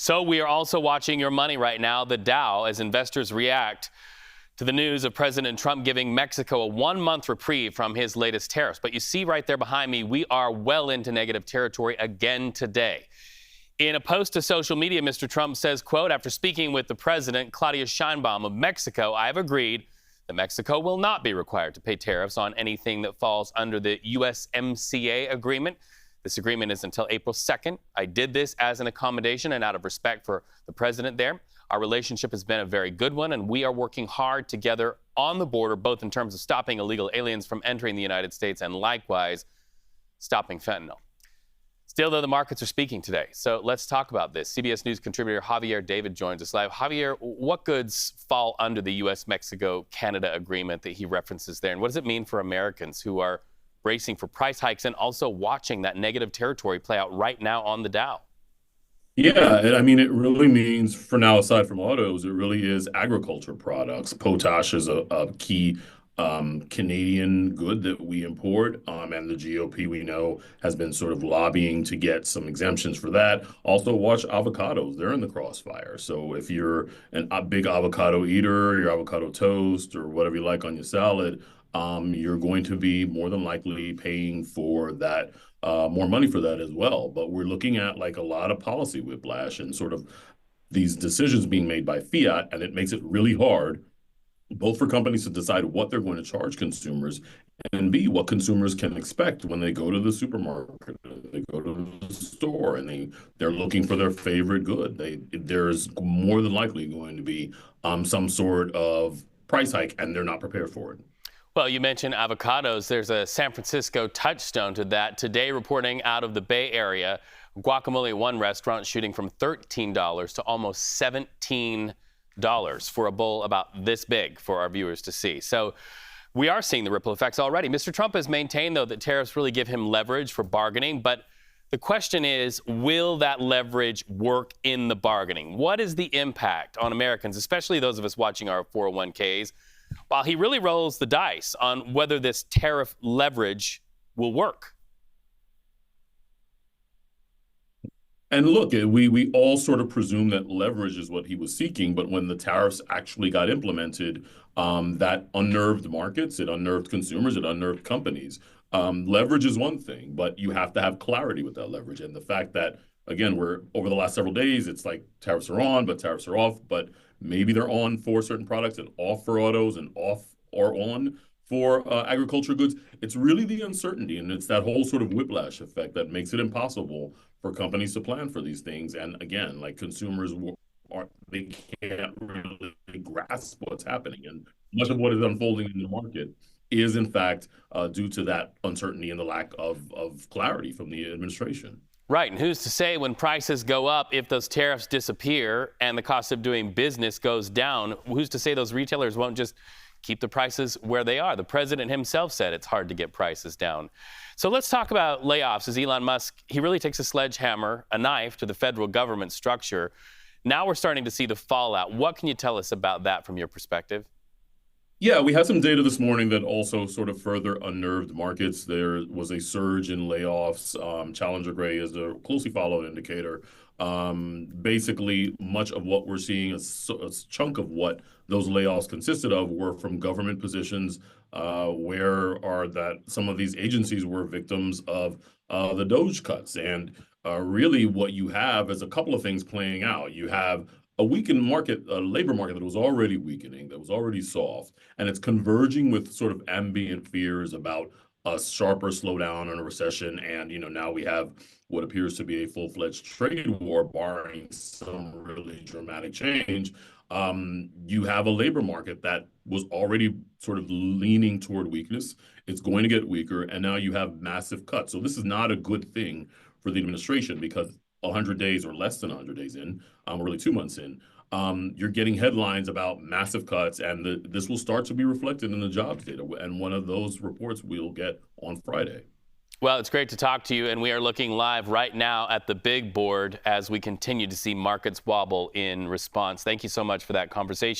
So we are also watching your money right now, the Dow, as investors react to the news of President Trump giving Mexico a one-month reprieve from his latest tariffs. But you see right there behind me, we are well into negative territory again today. In a post to social media, Mr. Trump says, quote, after speaking with the president, Claudia Sheinbaum of Mexico, I have agreed that Mexico will not be required to pay tariffs on anything that falls under the USMCA agreement. This agreement is until April 2nd. I did this as an accommodation and out of respect for the president there. Our relationship has been a very good one, and we are working hard together on the border, both in terms of stopping illegal aliens from entering the United States and likewise stopping fentanyl. Still, though, the markets are speaking today. So let's talk about this. CBS News contributor Javier David joins us live. Javier, what goods fall under the U.S.-Mexico-Canada agreement that he references there? And what does it mean for Americans who are bracing for price hikes and also watching that negative territory play out right now on the Dow? Yeah, I mean, it really means, for now, aside from autos, it really is agriculture products. Potash is a key Canadian good that we import, and the GOP, we know, has been sort of lobbying to get some exemptions for that. Also, watch avocados. They're in the crossfire. So if you're a big avocado eater, your avocado toast, or whatever you like on your salad, you're going to be more than likely paying for that, more money for that as well. But we're looking at like a lot of policy whiplash and sort of these decisions being made by fiat, and it makes it really hard both for companies to decide what they're going to charge consumers and B, what consumers can expect when they go to the supermarket, they go to the store, and they're looking for their favorite good. There's more than likely going to be some sort of price hike, and they're not prepared for it. Well, you mentioned avocados. There's a San Francisco touchstone to that. Today, reporting out of the Bay Area, Guacamole One restaurant shooting from $13 to almost $17 for a bowl about this big for our viewers to see. So we are seeing the ripple effects already. Mr. Trump has maintained, though, that tariffs really give him leverage for bargaining. But the question is, will that leverage work in the bargaining? What is the impact on Americans, especially those of us watching our 401ks, while he really rolls the dice on whether this tariff leverage will work? And look, we all sort of presume that leverage is what he was seeking, but when the tariffs actually got implemented, that unnerved markets, it unnerved consumers, it unnerved companies. Leverage is one thing, but you have to have clarity with that leverage. And the fact that, again, we're over the last several days, it's like tariffs are on, but tariffs are off, but maybe they're on for certain products and off for autos and off or on for agriculture goods. It's really the uncertainty, and it's that whole sort of whiplash effect that makes it impossible for companies to plan for these things. And again, like consumers they can't really grasp what's happening. And much of what is unfolding in the market is, in fact, due to that uncertainty and the lack of clarity from the administration. Right. And who's to say when prices go up, if those tariffs disappear and the cost of doing business goes down, who's to say those retailers won't just keep the prices where they are? The president himself said it's hard to get prices down. So let's talk about layoffs. As Elon Musk, he really takes a sledgehammer, a knife to the federal government structure. Now we're starting to see the fallout. What can you tell us about that from your perspective? Yeah, we had some data this morning that also sort of further unnerved markets. There was a surge in layoffs. Challenger Gray is a closely followed indicator. Basically, much of what we're seeing, a chunk of what those layoffs consisted of, were from government positions, where some of these agencies were victims of the DOGE cuts. And really what you have is a couple of things playing out. You have a weakened market, a labor market that was already weakening, that was already soft, and it's converging with sort of ambient fears about a sharper slowdown and a recession. And, now we have what appears to be a full-fledged trade war, barring some really dramatic change. You have a labor market that was already sort of leaning toward weakness. It's going to get weaker, and now you have massive cuts. So this is not a good thing for the administration, because 100 days or less than 100 days in, or really 2 months in, you're getting headlines about massive cuts, and this will start to be reflected in the jobs data. And one of those reports we'll get on Friday. Well, it's great to talk to you, and we are looking live right now at the big board as we continue to see markets wobble in response. Thank you so much for that conversation.